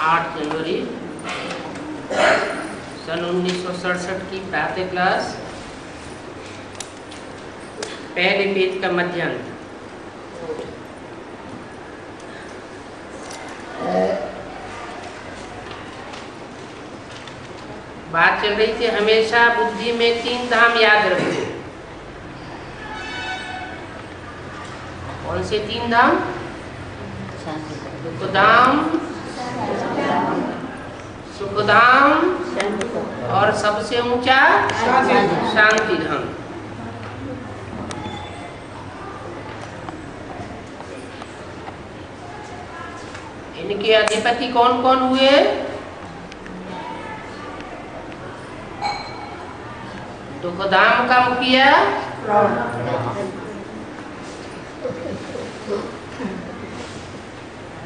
8 जनवरी सन 1967 की प्रातः क्लास, पहले पेज का मध्यांक। बात चल रही थी हमेशा बुद्धि में 3 धाम याद रखो। कौन से 3 धाम? दुखधाम, सुखधाम और सबसे ऊंचा शांति धाम। इनके अधिपति कौन कौन हुए? दुखधाम का मुखिया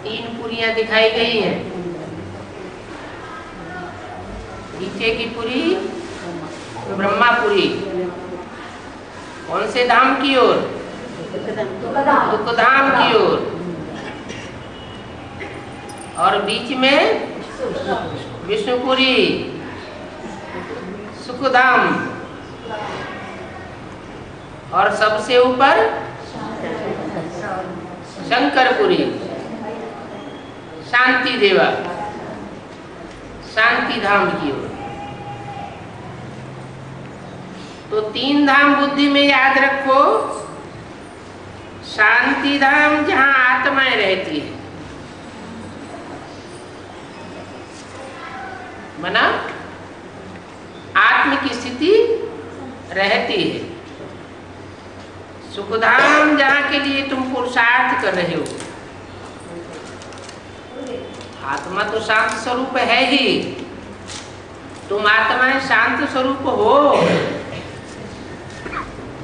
तीन पुरियां दिखाई गई हैं। नीचे की पुरी ब्रह्मापुरी। कौन से धाम की ओर? दुखधाम की ओर। और बीच में विष्णुपुरी सुखधाम। और सबसे ऊपर शंकरपुरी शांति देवा, शांति धाम की ओर। तो 3 धाम बुद्धि में याद रखो। शांति धाम जहां आत्माएं रहती है, माना आत्म की स्थिति रहती है। सुखधाम जहां के लिए तुम पुरुषार्थ कर रहे हो। आत्मा तो शांत स्वरूप है ही, तुम आत्मा शांत स्वरूप हो,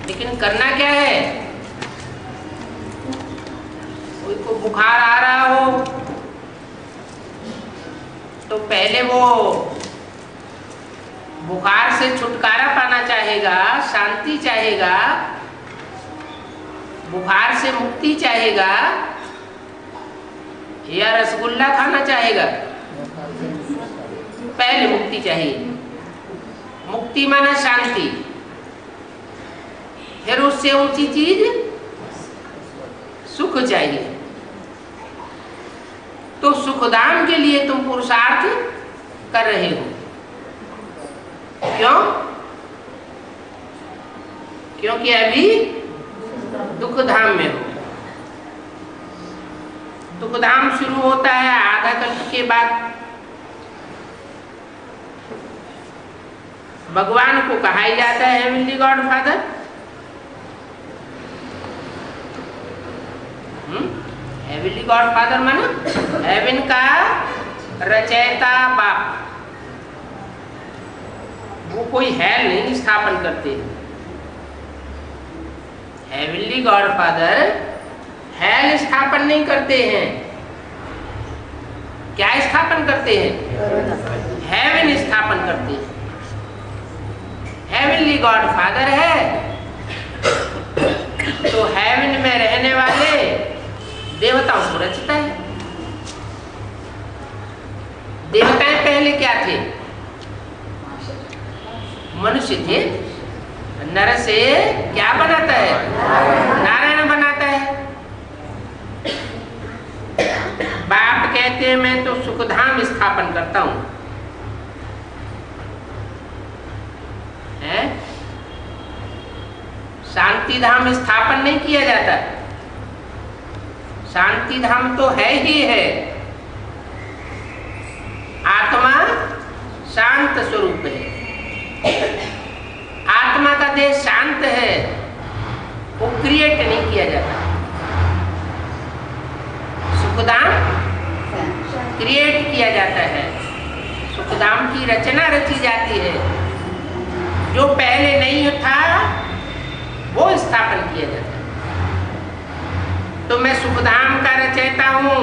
लेकिन करना क्या है? कोई को बुखार आ रहा हो तो पहले वो बुखार से छुटकारा पाना चाहेगा, शांति चाहेगा, बुखार से मुक्ति चाहेगा, या रसगुल्ला खाना चाहेगा? पहले मुक्ति चाहिए। मुक्ति माना शांति। फिर उससे ऊंची चीज सुख चाहिए। तो सुखधाम के लिए तुम पुरुषार्थ कर रहे हो। क्यों? क्योंकि अभी दुखधाम में हो। दुखधाम शुरू होता है आधा कल्प के बाद। भगवान को कहा ही जाता है heavenly God father. Heavenly God father माना हेवन का रचयिता बाप। वो कोई हेल नहीं स्थापन करते। हेवनली गॉड फादर हेल स्थापन नहीं करते हैं। क्या स्थापन करते हैं? हेवन स्थापन करते हैं। हेवनली गॉड फादर है तो हेवन में रहने वाले देवताओं को रचता है। देवताएं पहले क्या थे? मनुष्य थे। नर से क्या बनाता है? नारायण बनाता है। बाप कहते हैं मैं तो सुखधाम स्थापन करता हूं। है? शांति धाम स्थापन नहीं किया जाता। शांति धाम तो है ही है। आत्मा शांत स्वरूप है। आत्मा का देह शांत है, वो क्रिएट नहीं किया जाता। सुखधाम क्रिएट किया जाता है। सुखधाम की रचना रची जाती है। जो पहले नहीं था वो स्थापन किया जाता है। तो मैं सुखधाम का रचयिता हूँ,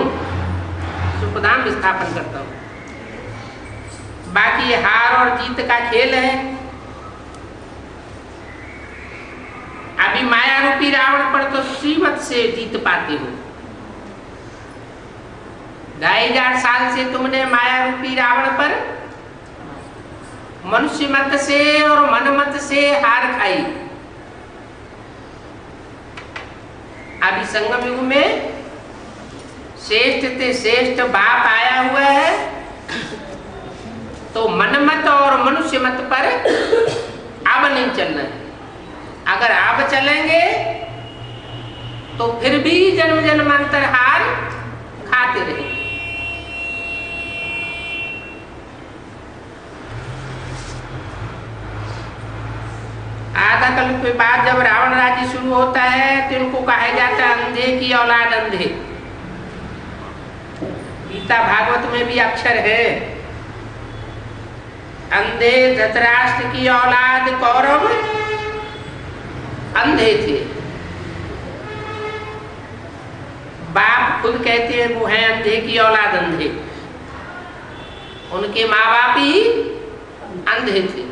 सुखधाम स्थापन करता हूँ। बाकी हार और जीत का खेल है। अभी माया रूपी रावण पर तो श्रीमत से जीत पाते हो। 2,500 साल से तुमने माया रूपी रावण पर मनुष्य मत से और मन मत से हार खाई। अभी संगम युग में श्रेष्ठ से श्रेष्ठ बाप आया हुआ है, तो मन मत और मनुष्य मत पर अब नहीं चलना है। अगर आप चलेंगे तो फिर भी जन्म जन्मांतर हार खाते रहेंगे। आधा कल्प के बाद जब रावण राज्य शुरू होता है तो इनको कहा जाता है अंधे की औलाद अंधे। गीता भागवत में भी अक्षर है, अंधे धृतराष्ट्र की औलाद कौरव अंधे थे। बाप खुद कहते हैं वो हैं अंधे की औलाद अंधे, उनके माँ बाप ही अंधे थे।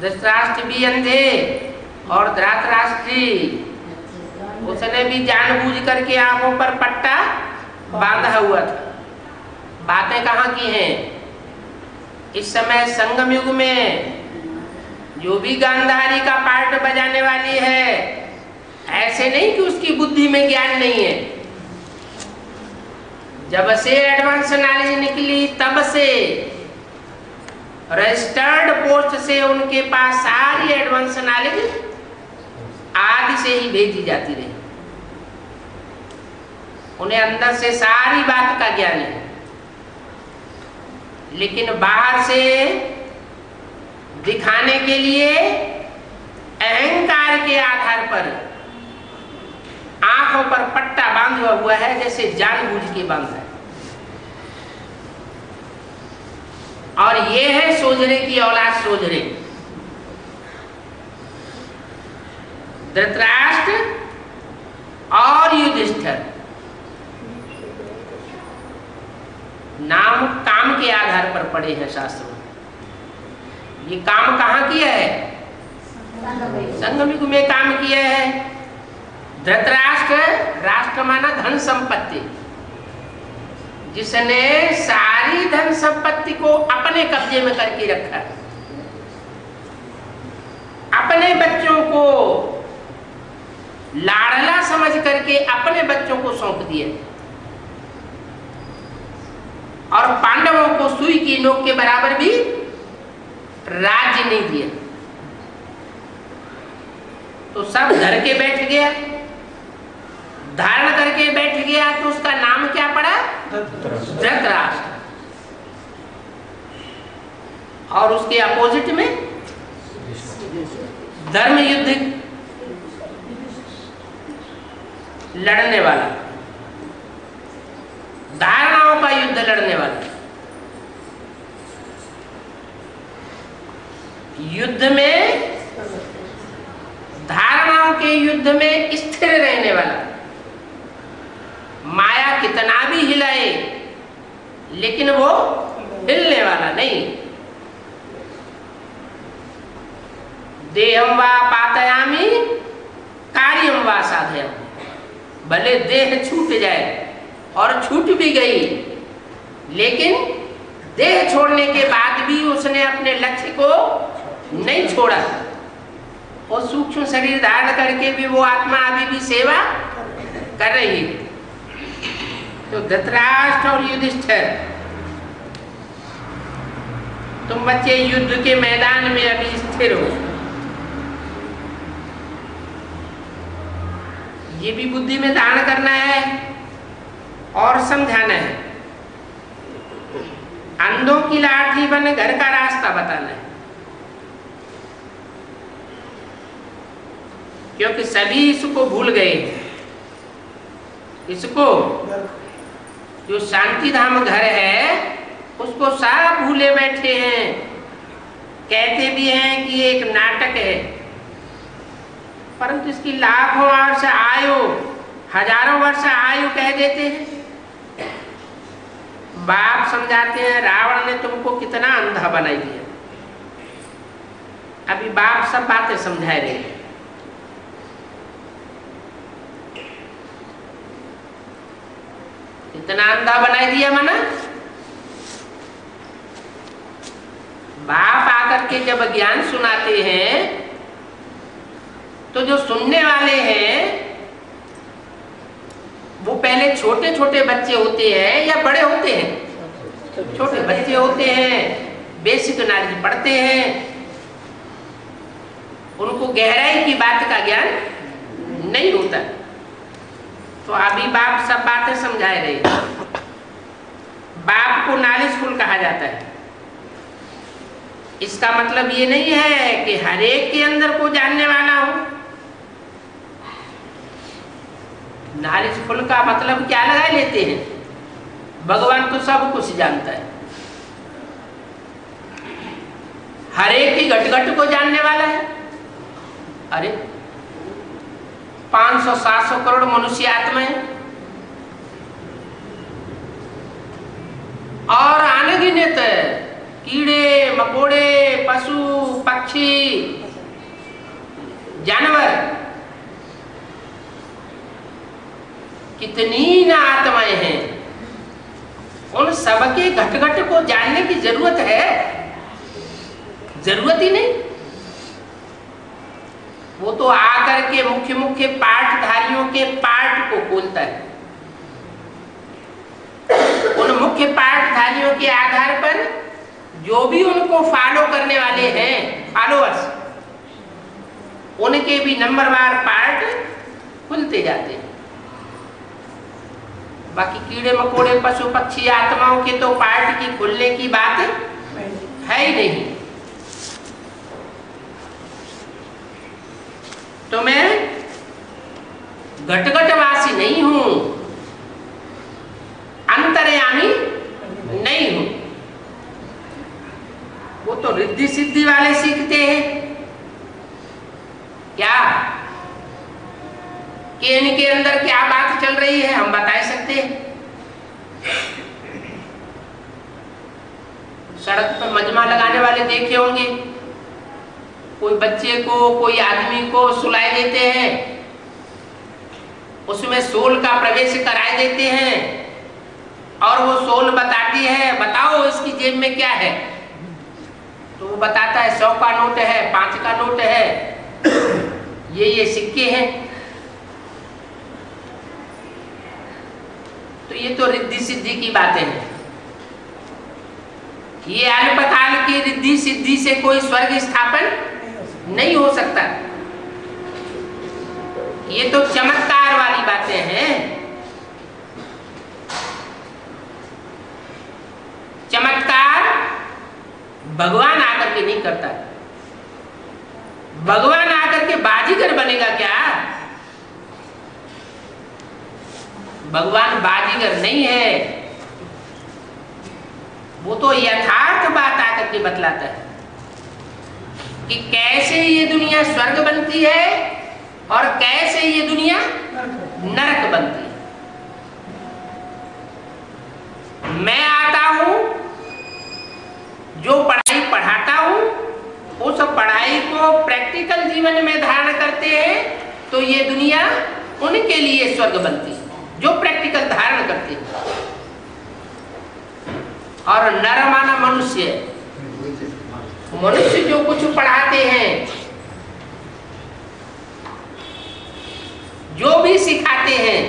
धृतराष्ट्र भी अंधे और धृतराष्ट्री, उसने भी जानबूझ करके आंखों पर पट्टा बांधा हुआ था। बातें कहाँ की हैं? इस समय संगम युग में जो भी गांधारी का पार्ट बजाने वाली है, ऐसे नहीं कि उसकी बुद्धि में ज्ञान नहीं है। जब से एडवांस नॉलेज निकली तब से रजिस्टर्ड पोस्ट से उनके पास सारी एडवांस नॉलेज आदि से ही भेजी जाती रही। उन्हें अंदर से सारी बात का ज्ञान है, लेकिन बाहर से दिखाने के लिए अहंकार के आधार पर आंखों पर पट्टा बांधा हुआ है, जैसे जानबूझ के बांधा है। और ये है सोझरे की औलाद सोझरे। धृतराष्ट्र और युधिष्ठिर नाम काम के आधार पर पड़े हैं शास्त्रों में। ये काम कहाँ किया है? संगम युग में काम किया है। धृतराष्ट्र, राष्ट्र माना धन संपत्ति, जिसने सारी धन संपत्ति को अपने कब्जे में करके रखा, अपने बच्चों को लाडला समझ करके अपने बच्चों को सौंप दिया, और पांडवों को सुई की नोक के बराबर भी राज्य नहीं दिया। तो सब धर के बैठ गया, धारण करके बैठ गया, तो उसका नाम क्या पड़ा? धृतराष्ट्र। और उसके अपोजिट में धर्म युद्ध लड़ने वाला, धारणाओं का युद्ध लड़ने वाला, युद्ध में धारणाओं के युद्ध में स्थिर रहने वाला, माया कितना भी हिलाए लेकिन वो हिलने वाला नहीं। देहम वा पातयामी कार्यम वा साधयामी। भले देह छूट जाए, और छूट भी गई, लेकिन देह छोड़ने के बाद भी उसने अपने लक्ष्य को नहीं छोड़ा। वो सूक्ष्म शरीर धारण करके भी वो आत्मा अभी भी सेवा कर रही है। तो धृतराष्ट्र और युधिष्ठिर, तुम बच्चे युद्ध के मैदान में अभी स्थिर हो। ये भी बुद्धि में धारण करना है और समझाना है। अंधों की लाठी बन घर का रास्ता बताना है, क्योंकि सभी इसको भूल गए। इसको जो शांति धाम घर है उसको सब भूले बैठे हैं। कहते भी हैं कि एक नाटक है, परंतु इसकी लाखों वर्ष आयु, हजारों वर्ष आयु कह देते हैं। बाप समझाते हैं रावण ने तुमको कितना अंधा बनाई दिया। अभी बाप सब बातें समझा रहे हैं। इतना अंधा बना दिया मना। बाप आकर के जब ज्ञान सुनाते हैं तो जो सुनने वाले हैं वो पहले छोटे छोटे बच्चे होते हैं या बड़े होते हैं? छोटे बच्चे होते हैं, बेसिक नॉलेज पढ़ते हैं, उनको गहराई की बात का ज्ञान नहीं होता। तो अभी बाप सब बातें समझाए रहे। बाप को नॉलेजफुल कहा जाता है। इसका मतलब ये नहीं है कि हर एक के अंदर को जानने वाला हो। नॉलेजफुल का मतलब क्या लगा लेते हैं? भगवान तो सब कुछ जानता है, हर एक की घट घट को जानने वाला है। अरे 500-700 करोड़ मनुष्य आत्माएं और अनगिनत कीड़े मकोड़े, पशु पक्षी, जानवर, कितनी ना आत्माएं हैं। उन सबके घट घट को जानने की जरूरत है? जरूरत ही नहीं। वो तो आकर के मुख्य मुख्य पाठधारियों के पाठ को खोलता है। उन मुख्य पाठधारियों के आधार पर जो भी उनको फॉलो करने वाले हैं, फॉलोअर्स, उनके भी नंबरवार पाठ खुलते जाते हैं। बाकी कीड़े मकोड़े, पशु पक्षी, आत्माओं के तो पाठ की खुलने की बात है ही नहीं। तो मैं घटघटवासी नहीं हूं, अंतर्यामी नहीं हूं। वो तो रिद्धि सिद्धि वाले सीखते हैं क्या कि इनके अंदर क्या बात चल रही है हम बता सकते हैं। सड़क पर मजमा लगाने वाले देखे होंगे, कोई बच्चे को, कोई आदमी को सुलाए देते हैं, उसमें सोल का प्रवेश कराए देते हैं और वो सोल बताती है बताओ इसकी जेब में क्या है, तो वो बताता है 100 का नोट है, 5 का नोट है, ये सिक्के हैं। तो ये तो रिद्धि सिद्धि की बातें हैं। ये अल्पकाल की रिद्धि सिद्धि से कोई स्वर्ग स्थापन नहीं हो सकता। ये तो चमत्कार वाली बातें हैं। चमत्कार भगवान आकर के नहीं करता। भगवान आकर के बाजीगर बनेगा क्या? भगवान बाजीगर नहीं है। वो तो यथार्थ बात आकर के बतलाता है कि कैसे ये दुनिया स्वर्ग बनती है और कैसे ये दुनिया नरक बनती है। मैं आता हूं, जो पढ़ाई पढ़ाता हूं, उस पढ़ाई को प्रैक्टिकल जीवन में धारण करते हैं तो ये दुनिया उनके लिए स्वर्ग बनती है, जो प्रैक्टिकल धारण करते हैं। और नर माना मनुष्य, मनुष्य जो कुछ पढ़ाते हैं, जो भी सिखाते हैं,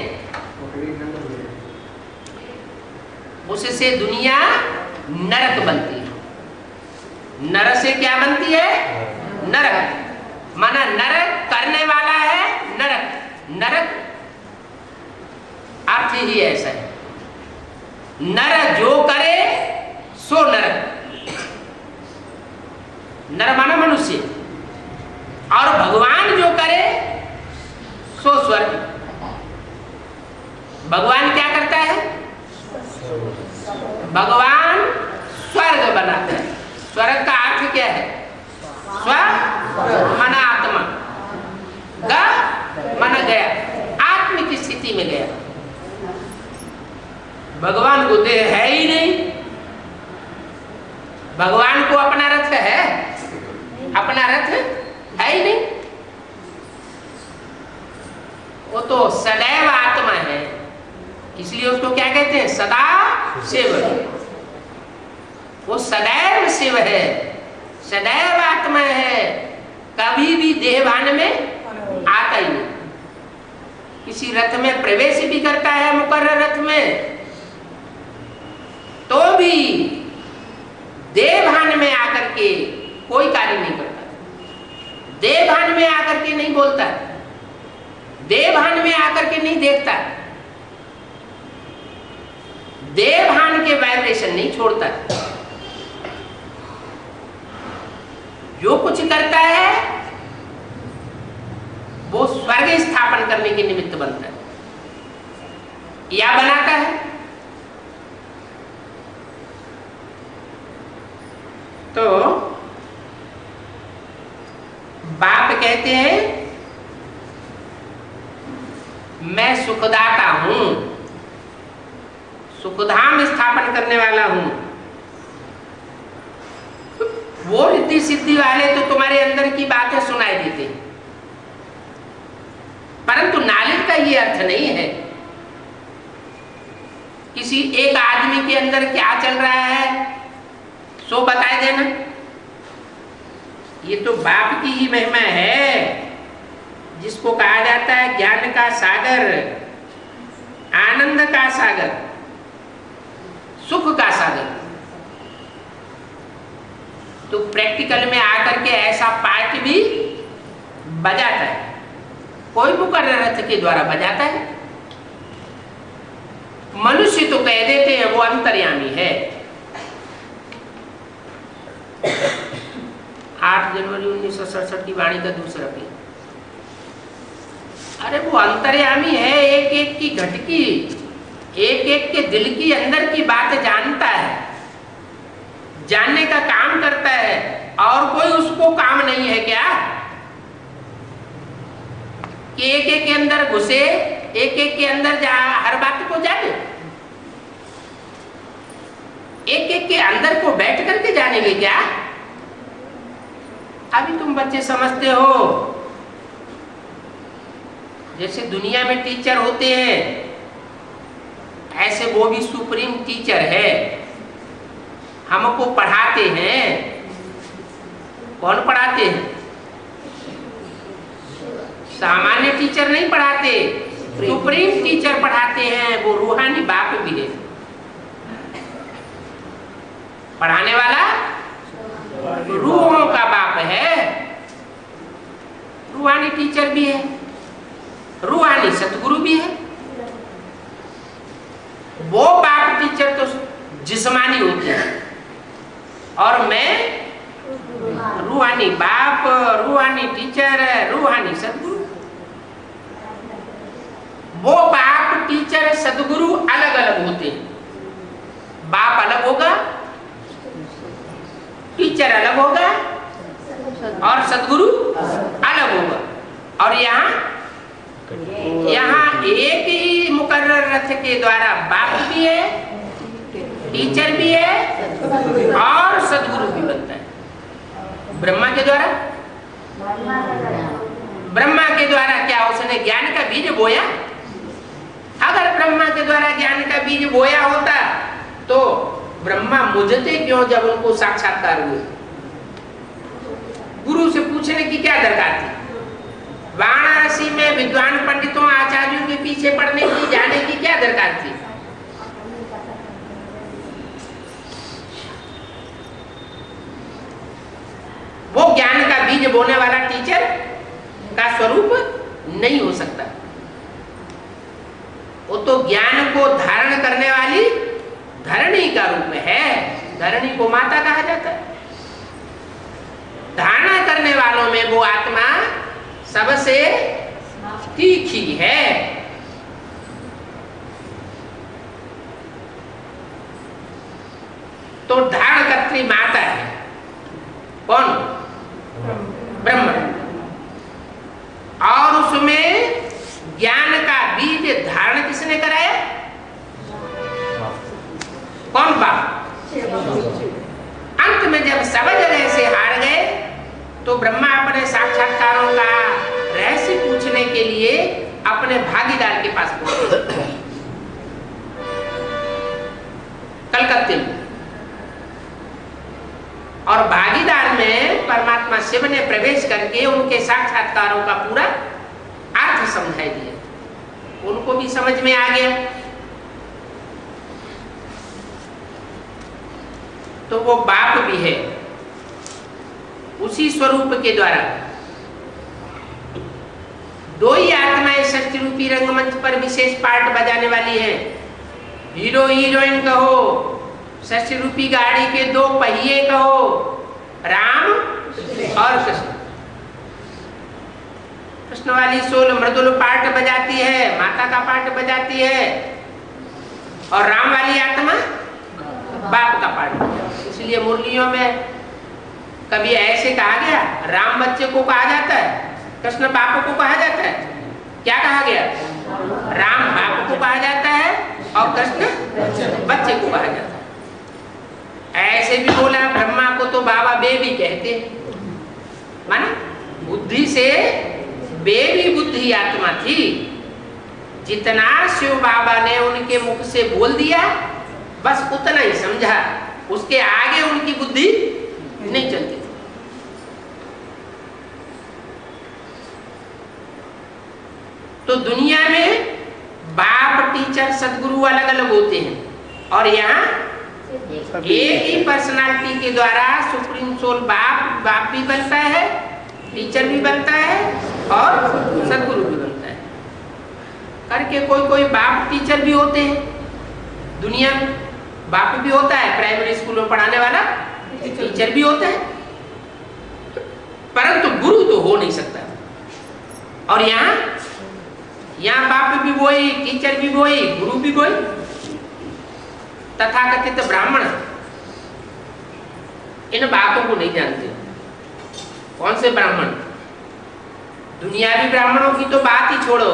उससे दुनिया नरक बनती है। नर से क्या बनती है? नरक। माना नरक करने वाला है नरक। नरक अर्थ ही ऐसा है, नर जो करे सो नरक। नर माना मनुष्य, और भगवान जो करे सो स्वर्ग। भगवान क्या करता है? भगवान स्वर्ग बनाता है। स्वर्ग का अर्थ क्या है? स्व माना आत्मा, ग माना गया, आत्म की स्थिति में गया। भगवान को देह है ही नहीं। भगवान को अपना रथ है? अपना रथ है ही नहीं। वो तो सदैव आत्मा है इसलिए उसको क्या कहते हैं? सदा शिव। वो सदैव शिव है, सदैव आत्मा है, कभी भी देहभान में आता ही नहीं। किसी रथ में प्रवेश भी करता है मुकर्रर रथ में, तो भी देहभान में आकर के कोई कार्य नहीं करता, देहभान में आकर के नहीं बोलता, देहभान में आकर के नहीं देखता, देहभान के वाइब्रेशन नहीं छोड़ता। जो कुछ करता है वो स्वर्ग स्थापन करने के निमित्त बनता है या बनाता है। तो बाप कहते हैं मैं सुखदाता हूं, सुखधाम स्थापन करने वाला हूं। वो रिद्धि सिद्धि वाले तो तुम्हारे अंदर की बातें सुनाई देते, परंतु नॉलेज का ये अर्थ नहीं है किसी एक आदमी के अंदर क्या चल रहा है सो बताए देना। ये तो बाप की ही महिमा है, जिसको कहा जाता है ज्ञान का सागर, आनंद का सागर, सुख का सागर। तो प्रैक्टिकल में आकर के ऐसा पार्ट भी बजाता है, कोई मुकर्रर रथ के द्वारा बजाता है। मनुष्य तो कह देते हैं वो अंतर्यामी है। 8 जनवरी 1967 की वाणी का दूसरा पेज। अरे वो अंतर्यामी है, एक एक की घटकी, एक एक के दिल की अंदर की बात जानता है, जानने का काम करता है, और कोई उसको काम नहीं है क्या कि एक एक के अंदर घुसे, एक एक के अंदर जा हर बात को जाने, एक एक के अंदर को बैठ करके जानेंगे क्या? अभी तुम बच्चे समझते हो जैसे दुनिया में टीचर होते हैं, ऐसे वो भी सुप्रीम टीचर है, हमको पढ़ाते हैं। कौन पढ़ाते हैं? सामान्य टीचर नहीं पढ़ाते, सुप्रीम टीचर पढ़ाते हैं। वो रूहानी बाप भी है, पढ़ाने वाला रूहों का बाप है, रूहानी टीचर भी है, रूहानी सतगुरु भी है। वो बाप टीचर तो जिस्मानी होते हैं, और मैं रूहानी बाप, रूहानी टीचर, रूहानी सदगुरु। वो बाप टीचर सदगुरु अलग अलग होते हैं। बाप अलग होगा, टीचर अलग होगा, और सदगुरु अलग होगा। और यहाँ एक ही मुकर्रर रथ के द्वारा बाप भी है, टीचर भी है, और सदगुरु भी बनता है। ब्रह्मा के द्वारा, ब्रह्मा के द्वारा क्या उसने ज्ञान का बीज बोया? अगर ब्रह्मा के द्वारा ज्ञान का बीज बोया होता तो ब्रह्मा मुझते क्यों जब उनको साक्षात्कार हुए? गुरु से पूछने की क्या दरकार थी? वाराणसी में विद्वान पंडितों आचार्यों के पीछे पड़ने की, जाने की क्या दरकार थी? वो ज्ञान का बीज बोने वाला टीचर का स्वरूप नहीं हो सकता। वो तो ज्ञान को धारण करने वाली धरणी का रूप है। धरणी को माता कहा जाता है। धारणा करने वालों में वो आत्मा सबसे तीखी है। तो धारणकर्त्री माता है कौन? ब्रह्म। और उसमें ज्ञान का बीज धारण किसने कराया? कौन? बाप। अंत में जब सब जगह से हार गए तो ब्रह्मा अपने साक्षात्कारों का रहस्य पूछने के लिए अपने भागीदार के पास पहुंचे। और भागीदार में परमात्मा शिव ने प्रवेश करके उनके साक्षात्कारों का पूरा अर्थ समझाई दिया, उनको भी समझ में आ गया। तो वो बाप भी है, उसी स्वरूप के द्वारा दो ही आत्माएं सृष्टि रूपी रंगमंच पर विशेष पार्ट बजाने वाली है। हीरो हीरोइन कहो, सृष्टि रूपी गाड़ी के दो पहिए कहो, राम और कृष्ण। कृष्ण वाली सोल मृदुल पार्ट बजाती है, माता का पार्ट बजाती है, और राम वाली आत्मा बाप का पार्ट बजाती है। इसलिए मुरलियों में कभी ऐसे कहा गया, राम बच्चे को कहा जाता है, कृष्ण बाप को कहा जाता है। क्या कहा गया? राम बाप को कहा जाता है और कृष्ण बच्चे को कहा जाता है। ऐसे भी बोला, ब्रह्मा को तो बाबा बेबी कहते हैं, माना बुद्धि से बेबी बुद्धि आत्मा थी। जितना शिव बाबा ने उनके मुख से बोल दिया बस उतना ही समझा, उसके आगे उनकी बुद्धि नहीं चलती। तो दुनिया में बाप, टीचर, सदगुरु अलग अलग होते हैं, और यहाँ एक ही पर्सनालिटी के द्वारा सुप्रीम सोल बाप भी बनता है, टीचर भी बनता है और सदगुरु भी बनता है। करके कोई बाप टीचर भी होते हैं दुनिया में, बाप भी होता है, प्राइमरी स्कूल में पढ़ाने वाला टीचर भी होता है, परंतु गुरु तो हो नहीं सकता। और यहाँ बाप भी वही, टीचर भी वही, गुरु भी वही। तथाकथित ब्राह्मण इन बातों को नहीं जानते। कौन से ब्राह्मण? दुनियावी ब्राह्मणों की तो बात ही छोड़ो,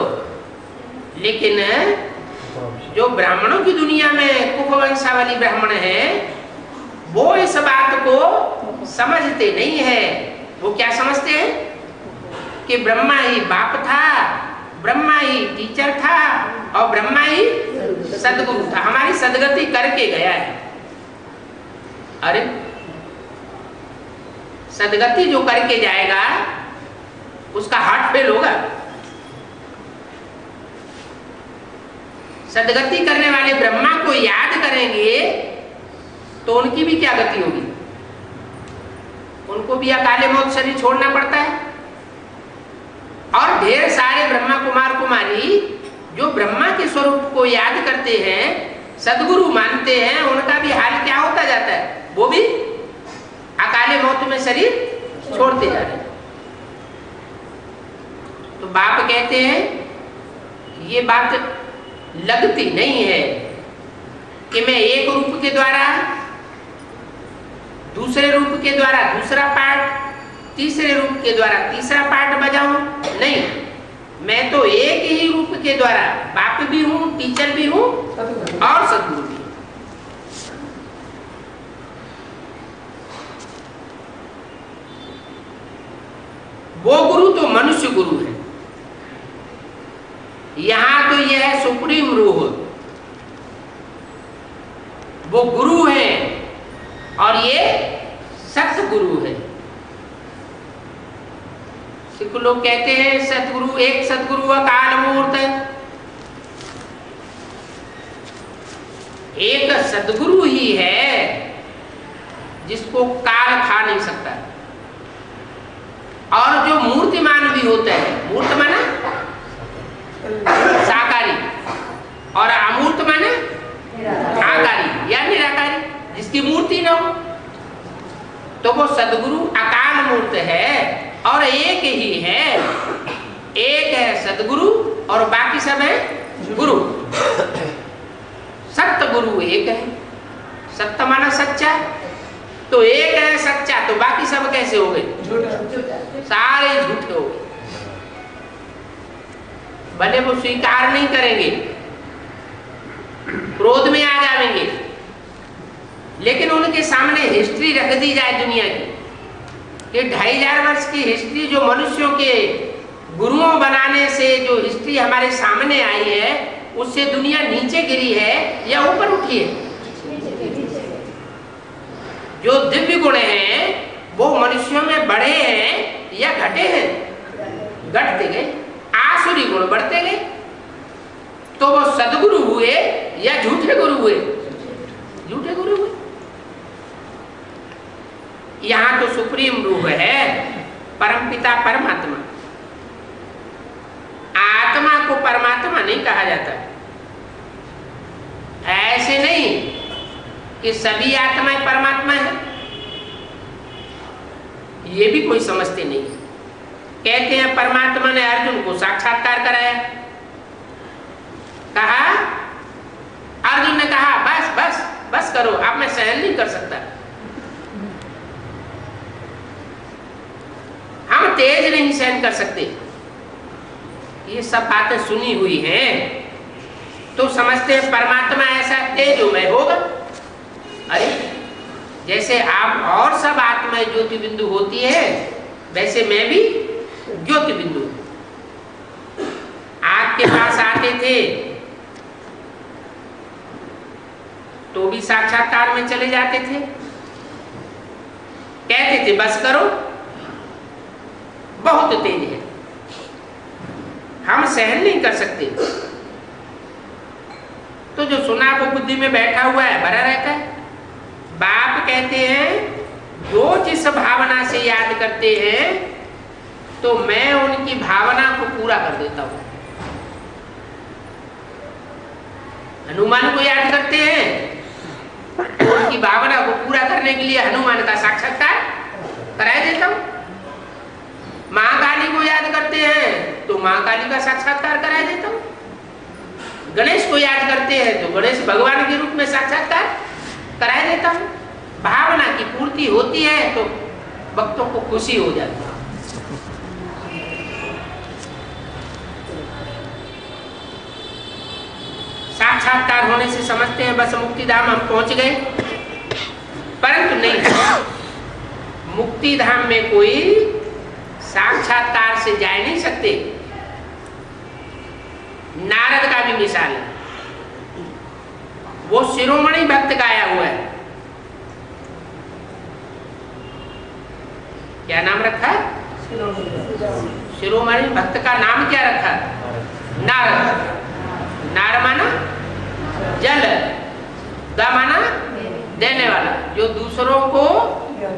लेकिन जो ब्राह्मणों की दुनिया में कुखवंशावली ब्राह्मण है, वो इस बात को समझते नहीं है। वो क्या समझते हैं कि ब्रह्मा ही बाप था, ब्रह्मा ही टीचर था और ब्रह्मा ही सदगुरु था, हमारी सदगति करके गया है। अरे सदगति जो करके जाएगा उसका हार्ट फेल होगा। सदगति करने वाले ब्रह्मा को याद करेंगे तो उनकी भी क्या गति होगी? उनको भी अकाले मौत शरीर छोड़ना पड़ता है। और ढेर सारे ब्रह्मा कुमार कुमारी जो ब्रह्मा के स्वरूप को याद करते हैं, सदगुरु मानते हैं, उनका भी हाल क्या होता जाता है? वो भी अकाले मौत में शरीर छोड़ते जा रहे हैं। तो बाप कहते हैं ये बात लगती नहीं है कि मैं एक रूप के द्वारा, दूसरे रूप के द्वारा दूसरा पार्ट, तीसरे रूप के द्वारा तीसरा पार्ट बजाऊं। नहीं, मैं तो एक ही रूप के द्वारा बाप भी हूं, टीचर भी हूं और सदगुरु भी। वो गुरु तो मनुष्य गुरु है, यहां तो यह है सुप्रीम रूह, वो गुरु है और ये सतगुरु है। सिख लोग कहते हैं सतगुरु, एक सतगुरु अकाल मूर्त है। एक सतगुरु ही है जिसको काल खा नहीं सकता। और जो मूर्तिमान भी होता है, मूर्त माना साकारी और अमूर्त माना आकारी या निराकारी, जिसकी मूर्ति न हो, तो वो सदगुरु अकाल मूर्त है और एक ही है। एक है सदगुरु और बाकी सब है गुरु। सत्य गुरु एक है, सत्य माना सच्चा, तो एक है सच्चा, तो बाकी सब कैसे हो गए? सारे झूठे हो गए। भले वो स्वीकार नहीं करेंगे, क्रोध में आ जाएंगे, लेकिन उनके सामने हिस्ट्री रख दी जाए दुनिया की, कि 2500 वर्ष की हिस्ट्री जो मनुष्यों के गुरुओं बनाने से जो हिस्ट्री हमारे सामने आई है, उससे दुनिया नीचे गिरी है या ऊपर उठी है? जो दिव्य गुण हैं वो मनुष्यों में बढ़े हैं या घटे हैं? घटते गए। आसुरी गुण बढ़ते गए। तो वो सदगुरु हुए या झूठे गुरु हुए? झूठे गुरु हुए। यहां तो सुप्रीम रूह है, परमपिता परमात्मा। आत्मा को परमात्मा नहीं कहा जाता। ऐसे नहीं कि सभी आत्माएं परमात्मा है, ये भी कोई समझते नहीं। कहते हैं परमात्मा ने अर्जुन को साक्षात्कार कराया। कहा, अर्जुन ने कहा बस बस बस करो, अब मैं सहन नहीं कर सकता। हम तेज नहीं सहन कर सकते। ये सब बातें सुनी हुई हैं तो समझते हैं परमात्मा ऐसा तेजोमय होगा। अरे जैसे आप और सब आत्माएं ज्योति बिंदु होती है, वैसे मैं भी ज्योति बिंदु। आपके पास आते थे तो भी साक्षात्कार में चले जाते थे, कहते थे बस करो, बहुत तेज है, हम सहन नहीं कर सकते। तो जो सुना वो बुद्धि में बैठा हुआ है, भरा रहता है। बाप कहते हैं जो जिस भावना से याद करते हैं तो मैं उनकी भावना को पूरा कर देता हूं। हनुमान को याद करते हैं तो उनकी भावना को पूरा करने के लिए हनुमान का साक्षात्कार कराया देता हूं। महाकाली को याद करते हैं तो महाकाली का साक्षात्कार कराया देता हूं। गणेश को याद करते हैं तो गणेश भगवान के रूप में साक्षात्कार कराया देता हूं। भावना की पूर्ति होती है तो भक्तों को खुशी हो जाती है। साक्षात्कार होने से समझते हैं बस मुक्ति धाम हम पहुंच गए, परंतु नहीं, मुक्ति धाम में कोई साक्षात्कार से जा नहीं सकते। नारद का भी मिसाल है, वो शिरोमणि भक्त गाया हुआ है। क्या नाम रखा? शिरोमणि भक्त का नाम क्या रखा? नारद। नार माना जल, दा माना देने वाला, जो दूसरों को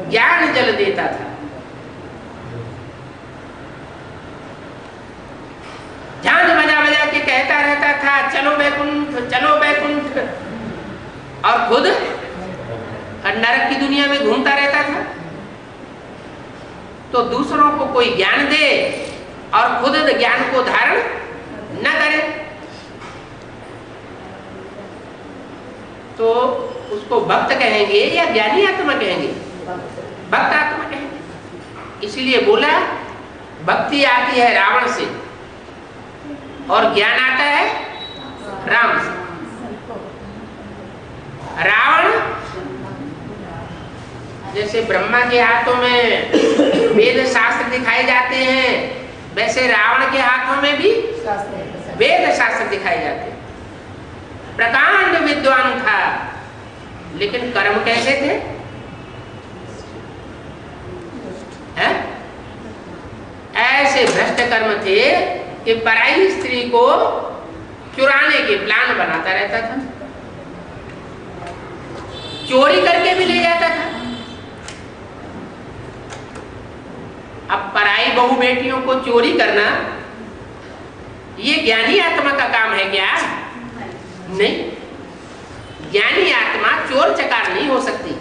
ज्ञान जल देता था। झांझ बजा बजा के कहता रहता था चलो बैकुंठ चलो बैकुंठ, और खुद नरक की दुनिया में घूमता रहता था। तो दूसरों को कोई ज्ञान दे और खुद ज्ञान को धारण न करे तो उसको भक्त कहेंगे या ज्ञानी आत्मा कहेंगे? भक्त आत्मा कहेंगे। इसलिए बोला भक्ति आती है रावण से और ज्ञान आता है राम से। रावण जैसे ब्रह्मा के हाथों में वेद शास्त्र दिखाए जाते हैं, वैसे रावण के हाथों में भी वेद शास्त्र दिखाए जाते हैं। प्रकांड विद्वान था, लेकिन कर्म कैसे थे? है? ऐसे भ्रष्ट कर्म थे कि पराई स्त्री को चुराने के प्लान बनाता रहता था, चोरी करके भी ले जाता था। अब पराई बहू बेटियों को चोरी करना ये ज्ञानी आत्मा का काम है क्या? नहीं, ज्ञानी आत्मा चोर चकार नहीं हो सकती।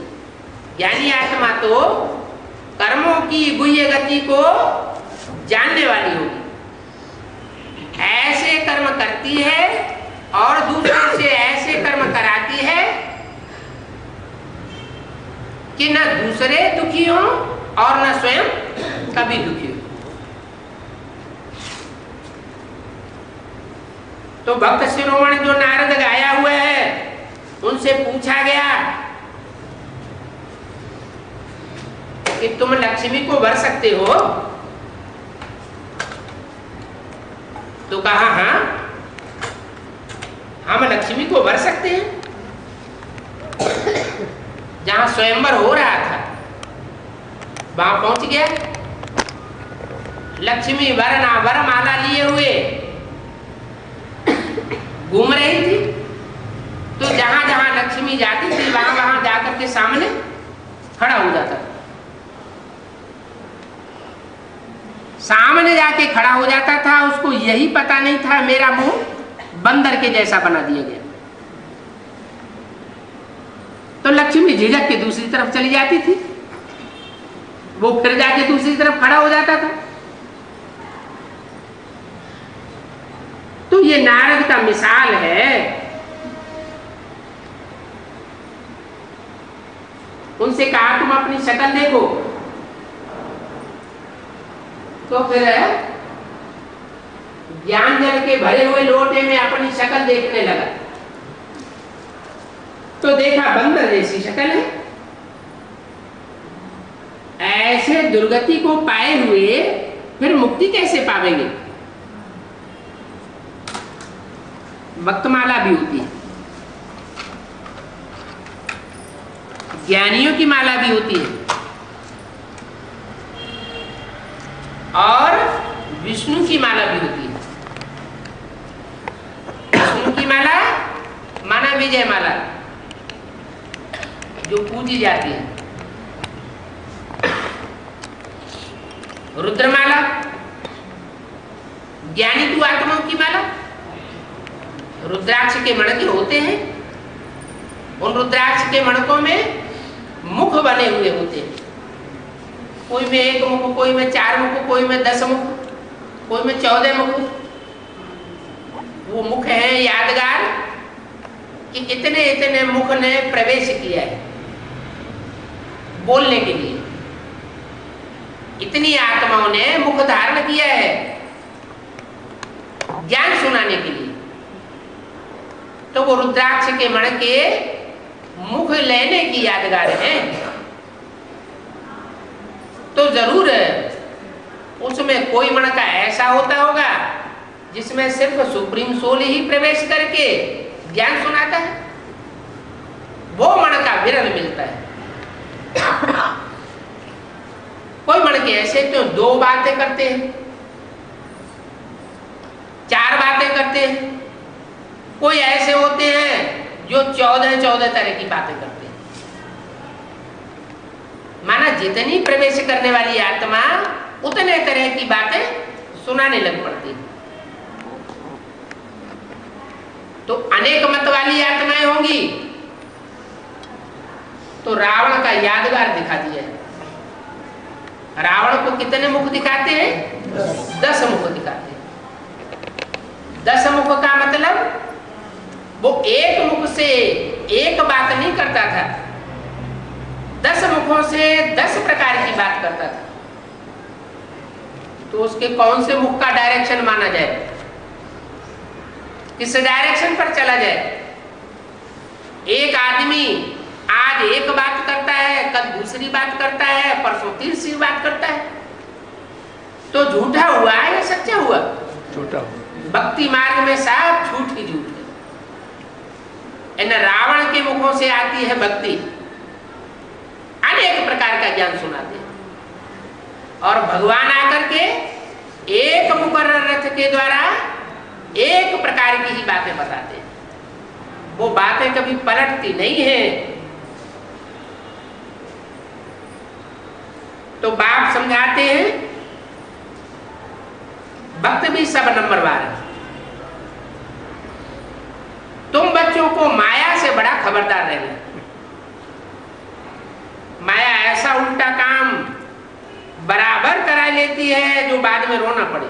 ज्ञानी आत्मा तो कर्मों की गुह्य गति को जानने वाली होगी। ऐसे कर्म करती है और दूसरों से ऐसे कर्म कराती है कि न दूसरे दुखी हों और न स्वयं कभी दुखी हो। तो भक्त शिरोमणि जो नारद गाया हुआ है, उनसे पूछा गया कि तुम लक्ष्मी को भर सकते हो? तो कहा हाँ, हम लक्ष्मी को भर सकते हैं। जहां स्वयंवर हो रहा था वहां पहुंच गया। लक्ष्मी वरमाला लिए हुए घूम रही थी, तो जहां जहां लक्ष्मी जाती थी वहां वहां जाकर के सामने खड़ा हो जाता था। सामने जाके खड़ा हो जाता था, उसको यही पता नहीं था मेरा मुंह बंदर के जैसा बना दिया गया। तो लक्ष्मी झिझक के दूसरी तरफ चली जाती थी, वो फिर जाके दूसरी तरफ खड़ा हो जाता था। तो ये नारद का मिसाल है। उनसे कहा तुम अपनी शक्ल देखो, तो फिर ज्ञान जल के भरे हुए लोटे में अपनी शक्ल देखने लगा, तो देखा बंदर जैसी शक्ल है। ऐसे दुर्गति को पाए हुए फिर मुक्ति कैसे पावेंगे? वक्तमाला भी होती है, ज्ञानियों की माला भी होती है, और विष्णु की माला भी होती है। विष्णु की माला माना विजय माला, जो पूजी जाती है। रुद्रमाला ज्ञानी तू आत्माओं की माला। रुद्राक्ष के मणके होते हैं, उन रुद्राक्ष के मणकों में मुख बने हुए होते हैं। कोई में 1 मुख, कोई में 4 मुख, कोई में 10 मुख, कोई में 14 मुख। वो मुख है यादगार कि इतने इतने मुख ने प्रवेश किया है बोलने के लिए, इतनी आत्माओं ने मुख धारण किया है ज्ञान सुनाने के लिए। तो वो रुद्राक्ष के मणके मुख लेने की यादगार है। तो जरूर उसमें कोई मणका ऐसा होता होगा जिसमें सिर्फ सुप्रीम सोल ही प्रवेश करके ज्ञान सुनाता है, वो मणका विरल मिलता है। कोई मणके ऐसे तो 2 बातें करते हैं, 4 बातें करते हैं। कोई ऐसे होते हैं जो 14 तरह की बातें करते हैं। माना जितनी प्रवेश करने वाली आत्मा उतने तरह की बातें सुनाने लग पड़ती। तो अनेक मत वाली आत्माएं होंगी, तो रावण का यादगार दिखा दिया है। रावण को कितने मुख दिखाते हैं? 10 मुख दिखाते हैं। 10 मुख का मतलब वो एक मुख से एक बात नहीं करता था, 10 मुखों से 10 प्रकार की बात करता था। तो उसके कौन से मुख का डायरेक्शन माना जाए, किस डायरेक्शन पर चला जाए? एक आदमी आज एक बात करता है, कल दूसरी बात करता है, परसों तीसरी बात करता है, तो झूठा हुआ या सच्चा हुआ? झूठा। भक्ति मार्ग में सब झूठ ही झूठ है। इन रावण के मुखों से आती है भक्ति, अनेक प्रकार का ज्ञान सुनाते हैं, और भगवान आकर के एक मुकर्रर रथ के द्वारा एक प्रकार की ही बातें बताते हैं। वो बातें कभी पलटती नहीं है। तो बाप समझाते हैं भक्त भी सब नंबरवार है। तुम बच्चों को माया से बड़ा खबरदार रहना। माया ऐसा उल्टा काम बराबर करा लेती है जो बाद में रोना पड़े।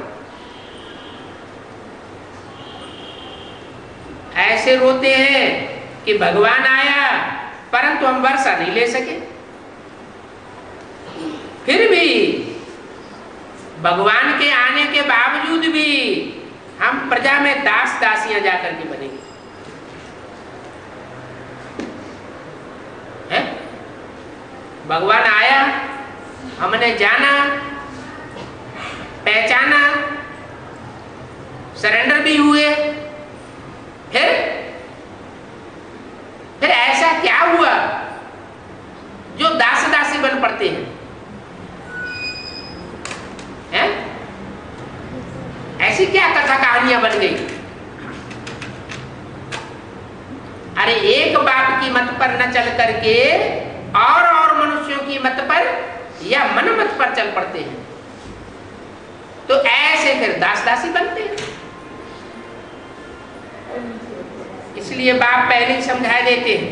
ऐसे रोते हैं कि भगवान आया परंतु हम वर्षा नहीं ले सके। फिर भी भगवान के आने के बावजूद भी हम प्रजा में दास दासियां जाकर के बनेंगे। है? भगवान आया, हमने जाना, पहचाना, सरेंडर भी हुए। फिर ऐसा क्या हुआ बन पड़ते हैं, हैं? ऐसी क्या कथा कहानियां बन गई? अरे एक बाप की मत पर न चल करके और मनुष्यों की मत पर या मन मत पर चल पड़ते हैं, तो ऐसे फिर दास दासी बनते हैं। इसलिए बाप पहले ही समझा देते हैं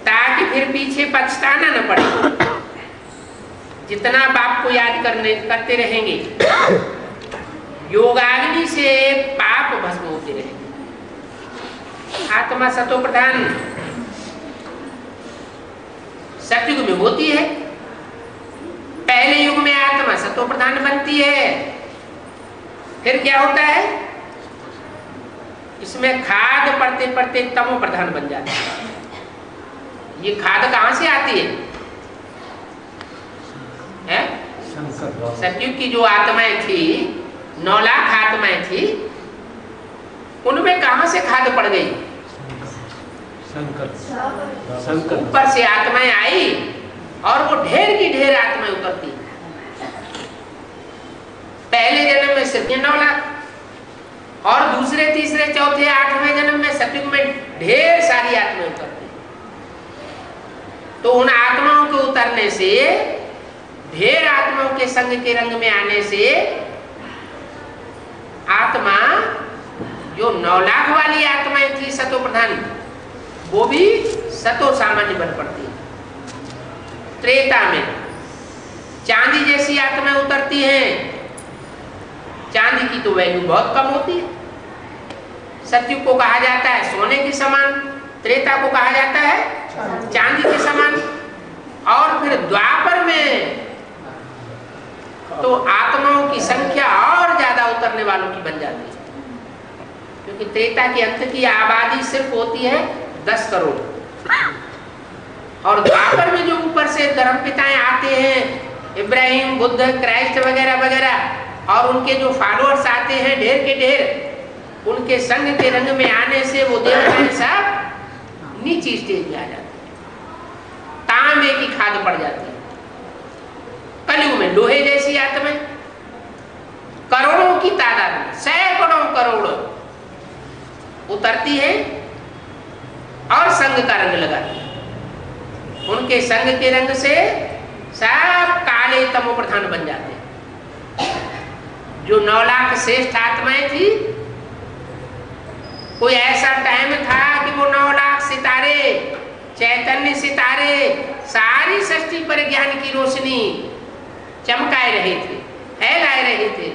ताकि फिर पीछे पछताना न पड़े। जितना बाप को याद करते रहेंगे, योगाग्नि से पाप भस्म होते रहेंगे। आत्मा सतो प्रधान सतयुग में होती है। पहले युग में आत्मा सतो प्रधान बनती है, फिर क्या होता है, इसमें खाद पड़ते पड़ते तमो प्रधान बन जाता है। ये खाद कहां से आती है? सतयुग की जो आत्माएं थी, 9 लाख आत्माएं थी, उनमें कहां से खाद पड़ गई? ऊपर से आत्माएं आई और वो ढेर की ढेर आत्माएं उतरती। पहले जन्म में सिर्फ 9 लाख और दूसरे तीसरे चौथे 8वें जन्म में सतयुग में ढेर सारी आत्माएं उतरती। तो उन आत्माओं के उतरने से, ढेर आत्माओं के संग के रंग में आने से आत्मा जो 9 लाख वाली आत्माएं थी सतो प्रधान, वो भी सतो सामान्य बन पड़ती है। त्रेता में चांदी जैसी आत्माएं उतरती हैं। चांदी की तो वैल्यू बहुत कम होती है। सतयुग को कहा जाता है सोने के समान, त्रेता को कहा जाता है चांदी के समान, और फिर द्वापर में तो आत्माओं की संख्या और ज्यादा उतरने वालों की बन जाती है, क्योंकि त्रेता के अंत की आबादी सिर्फ होती है 10 करोड़, और द्वापर में जो ऊपर से धर्मपिताएं आते हैं, इब्राहिम, बुद्ध, क्राइस्ट वगैरह वगैरह, और उनके जो फॉलोअर्स आते हैं ढेर के ढेर, उनके संग के रंग में आने से वो देवताएं सब नीची स्टेज में आ जाते हैं, तांबे की खाद पड़ जाती है। कलयुग में लोहे जैसी आत्माएं करोड़ों की तादाद में, सैकड़ों करोड़ों उतरती है और संग का रंग लगाती है। उनके संग के रंग से सब काले तमो प्रधान बन जाते हैं। जो 9 लाख श्रेष्ठ आत्माएं थी, कोई ऐसा टाइम था कि वो 9 लाख सितारे, चैतन्य सितारे, सारी सृष्टि पर ज्ञान की रोशनी चमकाए रहे थे, फैलाए रहे थे,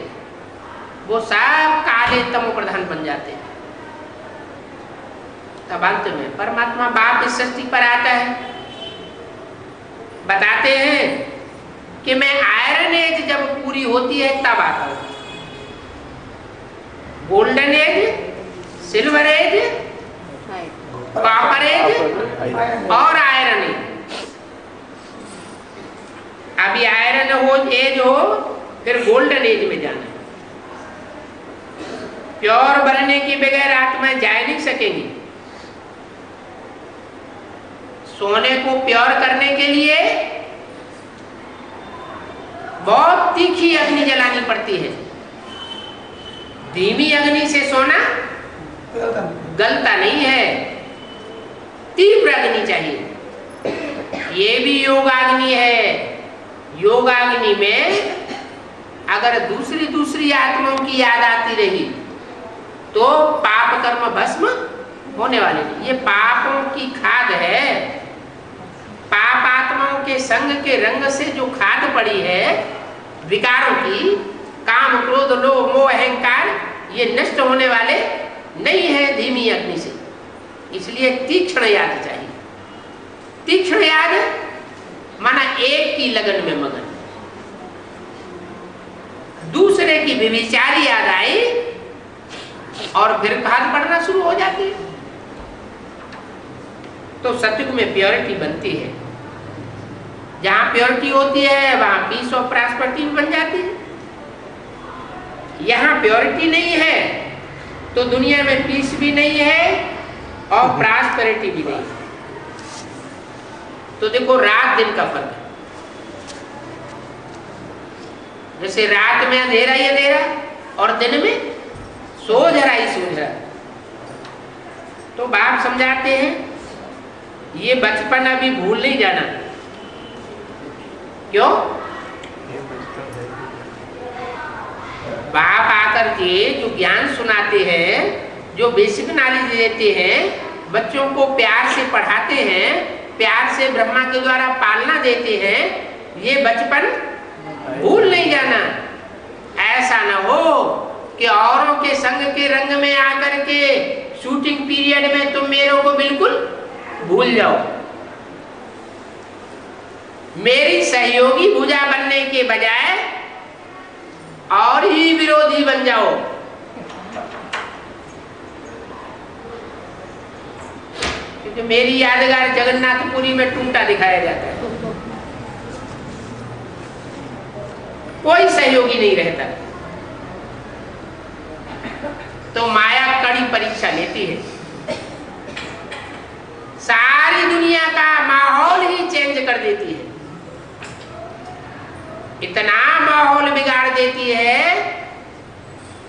वो सब काले तमो प्रधान बन जाते हैं। तब अंत में परमात्मा बाप इस सृष्टि पर आता है, बताते हैं कि मैं आयरन एज जब पूरी होती है तब आता हूं, golden age, silver age, copper age और आयरन एज। अभी आयरन हो एज हो, फिर गोल्डन एज में जाना। प्योर बनने के बगैर आत्माएं जा नहीं सकेंगी। सोने को प्योर करने के लिए बहुत तीखी अग्नि जलानी पड़ती है। धीमी अग्नि से सोना गलता नहीं है, तीव्र अग्नि चाहिए। ये भी योगाग्नि है। योगाग्नि में अगर दूसरी आत्माओं की याद आती रही तो पाप कर्म भस्म होने वाले नहीं। ये पापों की खाद है। पाप आत्माओं के संग के रंग से जो खाद पड़ी है विकारों की, काम, क्रोध, लोभ, मोह, अहंकार, ये नष्ट होने वाले नहीं है धीमी अग्नि से। इसलिए तीक्ष्ण याद चाहिए। तीक्ष्ण याद माना एक की लगन में मगन। दूसरे की व्यभिचारी याद आई और फिर खाद पड़ना शुरू हो जाती है। तो सतयुग में प्योरिटी बनती है। जहां प्योरिटी होती है वहां पीस और प्रॉस्पेरिटी बन जाती है। यहां प्योरिटी नहीं है तो दुनिया में पीस भी नहीं है और प्रॉस्पेरिटी भी नहीं है। तो देखो रात दिन का फर्क है। जैसे रात में अंधेरा ही अंधेरा और दिन में सोझरा ही सोझरा। तो बाप समझाते हैं ये बचपन अभी भूल नहीं जाना। क्यों? बाप आकर के जो ज्ञान सुनाते हैं, जो बेसिक नॉलेज देते हैं, बच्चों को प्यार से पढ़ाते हैं, प्यार से ब्रह्मा के द्वारा पालना देते हैं, ये बचपन भूल नहीं जाना। ऐसा न हो कि औरों के संग के रंग में आकर के शूटिंग पीरियड में तुम मेरे को बिल्कुल भूल जाओ। मेरी सहयोगी भुजा बनने के बजाय और ही विरोधी बन जाओ। क्योंकि मेरी यादगार जगन्नाथपुरी में टूटा दिखाया जाता है, कोई सहयोगी नहीं रहता। तो माया कड़ी परीक्षा लेती है, सारी दुनिया का माहौल ही चेंज कर देती है। इतना माहौल बिगाड़ देती है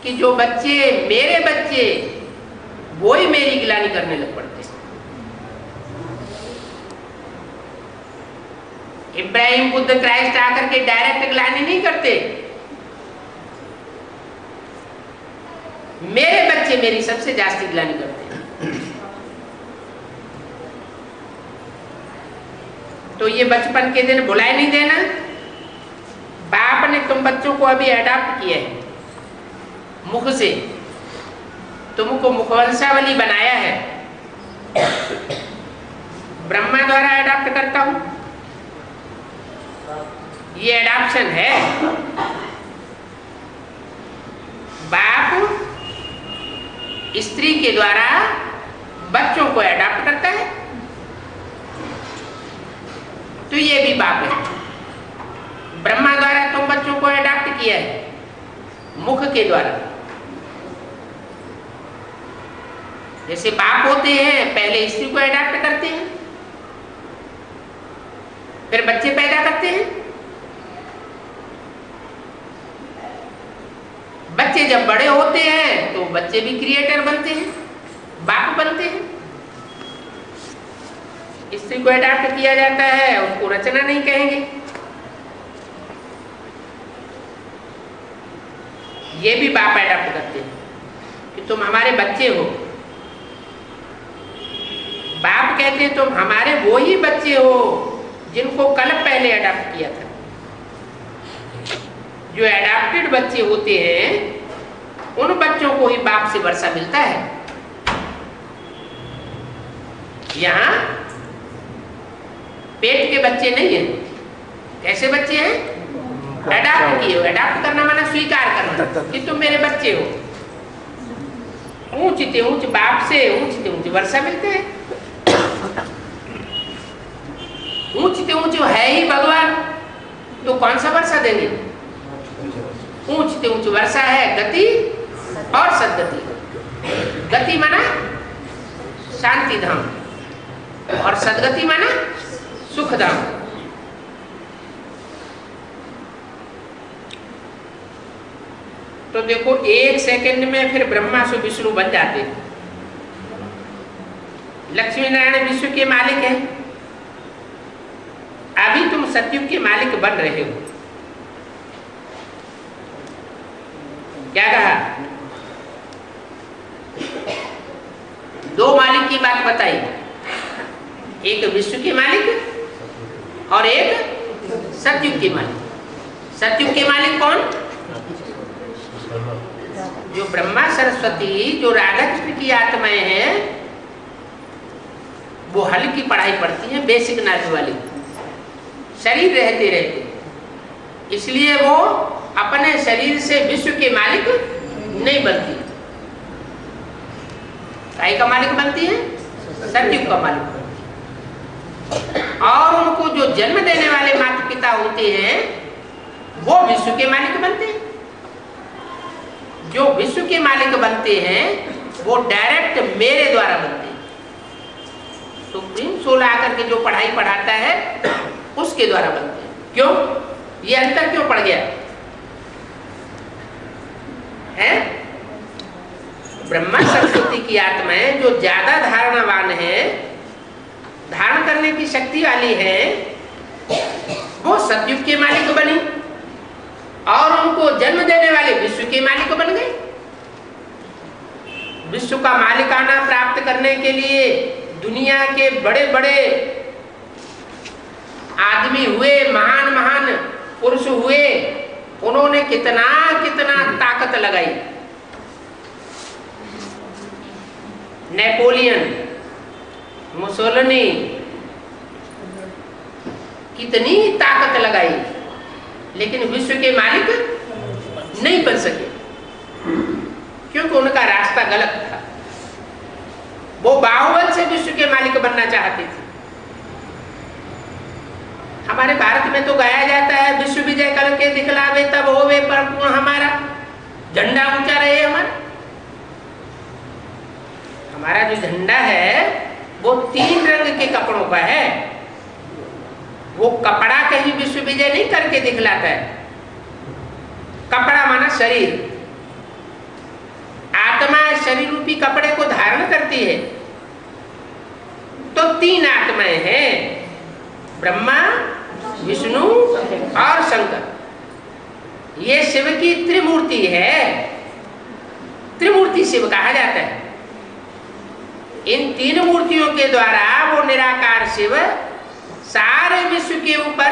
कि जो बच्चे मेरे बच्चे वो ही मेरी गिलानी करने लग पड़ते हैं। इब्राहिम बुद्ध क्राइस्ट आकर के डायरेक्ट गिलानी नहीं करते। मेरे बच्चे मेरी सबसे जास्ती गिलानी करते हैं। तो ये बचपन के दिन भुलाए नहीं देना। बाप ने तुम बच्चों को अभी अडॉप्ट किया है, मुख से तुमको मुखवंशावली बनाया है। ब्रह्मा द्वारा अडॉप्ट करता हूं, ये अडॉप्शन है। बाप स्त्री के द्वारा बच्चों को अडॉप्ट करता है, तो ये भी बाप है। ब्रह्मा द्वारा तुम बच्चों को अडॉप्ट किया है, मुख के द्वारा। जैसे बाप होते हैं पहले स्त्री को अडॉप्ट करते हैं, फिर बच्चे पैदा करते हैं। बच्चे जब बड़े होते हैं तो बच्चे भी क्रिएटर बनते हैं, बाप बनते हैं। स्त्री को अडॉप्ट किया जाता है, उसको रचना नहीं कहेंगे। ये भी बाप अडॉप्ट करते हैं कि तुम हमारे बच्चे हो। बाप कहते हैं तुम हमारे वो ही बच्चे हो जिनको कल पहले अडॉप्ट किया था। जो अडॉप्टेड बच्चे होते हैं उन बच्चों को ही बाप से वर्षा मिलता है। यहाँ पेट के बच्चे नहीं है। कैसे बच्चे हैं? अडॉप्ट किए हो। अडॉप्ट करना माना स्वीकार करना कि तुम मेरे बच्चे हो। ऊंच ते ऊंच बाप से ऊंच ते ऊंच वर्षा मिलते हैं। ऊंच ते ऊंच है ही भगवान, तो कौन सा वर्षा देंगे? ऊंच ते ऊंच वर्षा है गति और सदगति। गति माना शांति धाम और सदगति माना सुख धाम। तो देखो 1 सेकंड में फिर ब्रह्मा से विष्णु बन जाते। लक्ष्मी नारायण विश्व के मालिक हैं, अभी तुम सतयुग के मालिक बन रहे हो। क्या कहा? 2 मालिक की बात बताई, एक विश्व के मालिक और एक सतयुग के मालिक। सतयुग के मालिक कौन? जो ब्रह्मा सरस्वती, जो राधा कृष्ण की आत्माएं हैं, वो हल्की पढ़ाई पढ़ती हैं, बेसिक नॉलेज वाली, शरीर रहते रहते। इसलिए वो अपने शरीर से विश्व के मालिक नहीं बनती। काय का मालिक बनती है? सतयुग का मालिक बनती है। और उनको जो जन्म देने वाले माता पिता होते हैं वो विश्व के मालिक बनते हैं। जो विश्व के मालिक बनते हैं वो डायरेक्ट मेरे द्वारा बनते हैं। सुप्रीम सोल आकर के जो पढ़ाई पढ़ाता है उसके द्वारा बनते हैं। क्यों ये अंतर क्यों पड़ गया है? ब्रह्मा सरस्वती की आत्माएं जो ज्यादा धारणावान है, धारण करने की शक्ति वाली है, वो सतयुग के मालिक बनी और उनको जन्म देने वाले विश्व के मालिक बन गए। विश्व का मालिकाना प्राप्त करने के लिए दुनिया के बड़े बड़े आदमी हुए, महान महान पुरुष हुए, उन्होंने कितना कितना ताकत लगाई। नेपोलियन, मुसोलिनी कितनी ताकत लगाई, लेकिन विश्व के मालिक नहीं बन सके, क्योंकि उनका रास्ता गलत था। वो बाहुबल से विश्व के मालिक बनना चाहते थे। हमारे भारत में तो गाया जाता है, विश्व विजय करके दिखलावे तब होवे परिपूर्ण हमारा, झंडा ऊंचा रहे हमारा जो झंडा है वो 3 रंग के कपड़ों का है। वो कपड़ा कहीं विश्व विजय नहीं करके दिखलाता है। कपड़ा माना शरीर, आत्मा शरीर रूपी कपड़े को धारण करती है। तो 3 आत्माएं हैं, ब्रह्मा, विष्णु और शंकर। ये शिव की त्रिमूर्ति है, त्रिमूर्ति शिव कहा जाता है। इन 3 मूर्तियों के द्वारा वो निराकार शिव सारे विश्व के ऊपर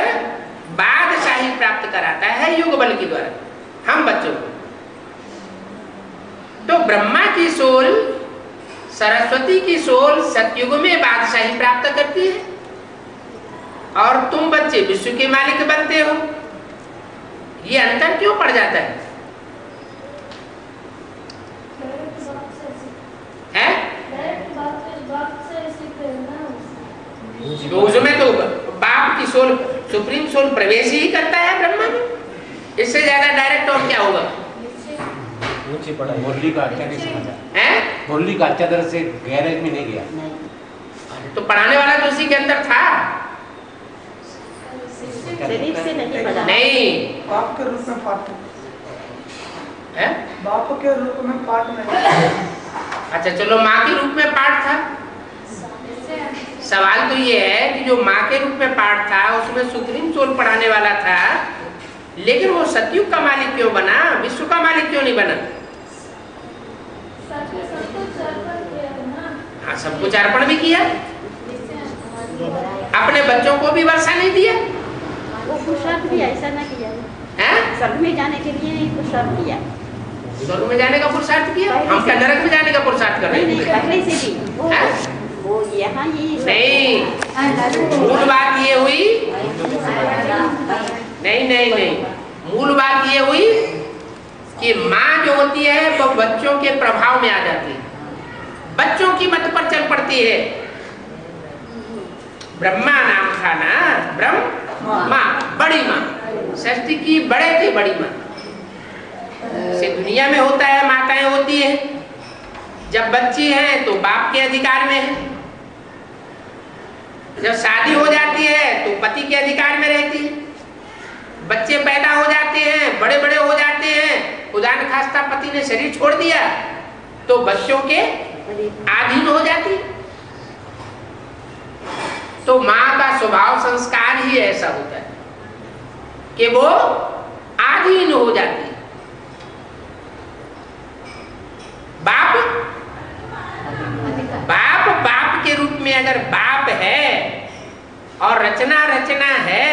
बादशाही प्राप्त कराता है युग बल के द्वारा हम बच्चों को। तो ब्रह्मा की सोल, सरस्वती की सोल सतयुग में बादशाही प्राप्त करती है और तुम बच्चे विश्व के मालिक बनते हो। ये अंतर क्यों पड़ जाता है? तो उसमें तो बाप की सोल, सुप्रीम सोल प्रवेश ही करता है ब्रह्मा में। इससे ज्यादा डायरेक्ट और क्या होगा? मुरली का अच्छा नहीं समझा है, मुरली का अच्छा तरह से गैरेज में नहीं गया। तो पढ़ाने वाला तो उसी के अंदर था, शरीर से नहीं पढ़ा। नहीं, बाप के रूप में पाठ है, बाप के रूप में पाठ नहीं। अच्छा चलो, माँ के रूप में पाठ था। सवाल तो ये है कि जो माँ के रूप में पाठ था उसमें सुप्रीम सोल पढ़ाने वाला था, लेकिन वो सतयुग का मालिक क्यों बना, विश्व का मालिक क्यों नहीं बना? हाँ, सब कुछ अर्पण भी किया, अपने बच्चों को भी वर्षा नहीं दिया। वो पुरुषार्थ भी ऐसा ना किया है, स्वर्ग में जाने के लिए पुरुषार्थ किया। स्वर्ग में जाने का पुरुषार्थ किया, हम क्या नरक में जाने का पुरुषार्थ कर रहे हैं? पहले से भी वो यहाँ ये नहीं, मूल बात ये हुई, नहीं, मूल बात ये हुई कि माँ जो होती है वो बच्चों के प्रभाव में आ जाती है, बच्चों की मत पर चल पड़ती है। ब्रह्मा नाम था ना, ब्रह्म माँ, बड़ी माँ, सृष्टि की बड़े की बड़ी माँ से दुनिया में होता है, माताएं होती है। जब बच्ची है तो बाप के अधिकार में है, जब शादी हो जाती है तो पति के अधिकार में रहती है। बच्चे पैदा हो जाते हैं, बड़े बड़े हो जाते हैं, खुदा न खास्ता पति ने शरीर छोड़ दिया तो बच्चों के अधीन हो जाती है। तो माँ का स्वभाव संस्कार ही ऐसा होता है कि वो अधीन हो जाती है। बाप के रूप में अगर बाप है और रचना है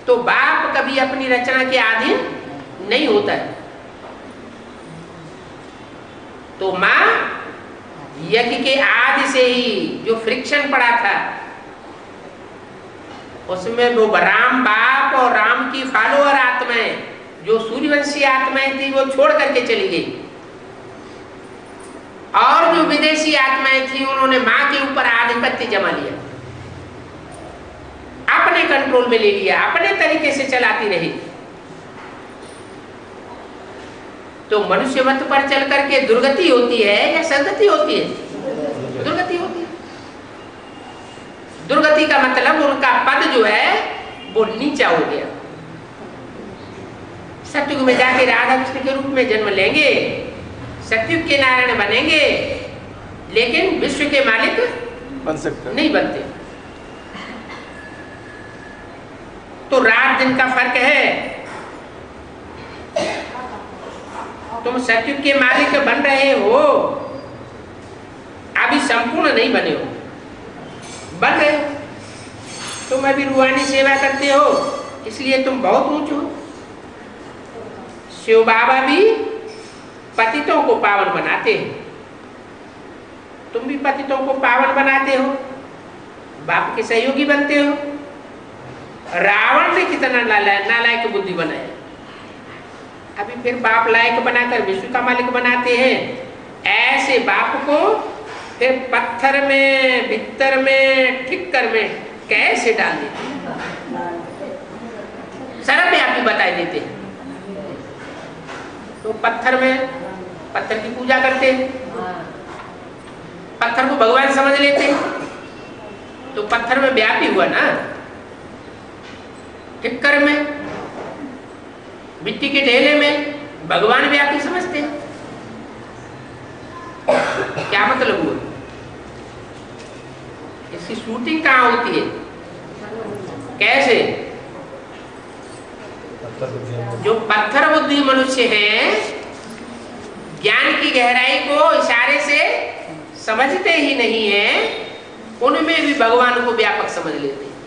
तो बाप कभी अपनी रचना के अधीन नहीं होता है। तो माँ यज्ञ के आदि से ही जो फ्रिक्शन पड़ा था उसमें वो राम बाप और राम की फॉलोअर आत्माएं जो सूर्यवंशी आत्माएं थी वो छोड़ करके चली गई, और जो विदेशी आत्माएं थी उन्होंने माँ के ऊपर आधिपत्य जमा लिया, अपने कंट्रोल में ले लिया, अपने तरीके से चलाती रही। तो मनुष्य मत पर चल करके दुर्गति होती है या सदगति होती है? दुर्गति होती है। दुर्गति का मतलब उनका पद जो है वो नीचा हो गया। सतयुग में जाके राधा कृष्ण के रूप में जन्म लेंगे, सतयुग के नारायण बनेंगे, लेकिन विश्व के मालिक बन सकते नहीं बनते। तो रात दिन का फर्क है। तुम सतयुग के मालिक बन रहे हो, अभी संपूर्ण नहीं बने हो, बन रहे हो। तुम अभी रूहानी सेवा करते हो, इसलिए तुम बहुत ऊंचे हो। शिव बाबा भी पतितों को पावन बनाते हैं, तुम भी पतितों को पावन बनाते हो, बाप के सहयोगी बनते हो। रावण ने कितना नालायक बुद्धि बनाया, अभी फिर बाप लायक बनाकर विश्व का मालिक बनाते हैं। ऐसे बाप को फिर पत्थर में, भित्तर में, ठिक्कर में कैसे डाल देते हैं, सर्वव्यापी बताए देते हैं। तो पत्थर में, पत्थर की पूजा करते हैं, पत्थर को भगवान समझ लेते हैं, तो पत्थर में व्यापी हुआ ना। ठिक्कर में, मिट्टी के ढेले में भगवान व्यापी समझते हैं। क्या मतलब हुआ? इसकी शूटिंग कहाँ होती है, कैसे? जो पत्थर बुद्धि मनुष्य हैं, ज्ञान की गहराई को इशारे से समझते ही नहीं है, उनमें भी भगवान को व्यापक समझ लेते हैं।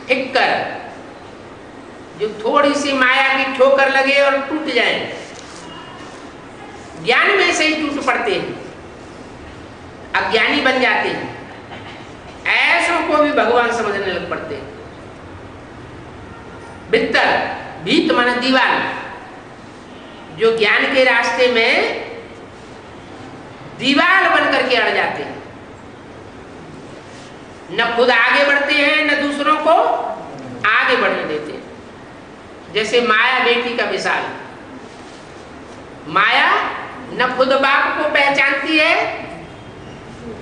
ठिक्कर, जो थोड़ी सी माया की ठोकर लगे और टूट जाए, ज्ञान में से ही टूट पड़ते हैं, अज्ञानी बन जाते हैं। ऐसों को भी भगवान समझने लग पड़ते हैं। भित्तर, भीत माने दीवार, जो ज्ञान के रास्ते में दीवार बन करके अड़ जाते हैं, न खुद आगे बढ़ते हैं न दूसरों को आगे बढ़ने देते हैं। जैसे माया बेटी का मिसाल, माया न खुद बाप को पहचानती है,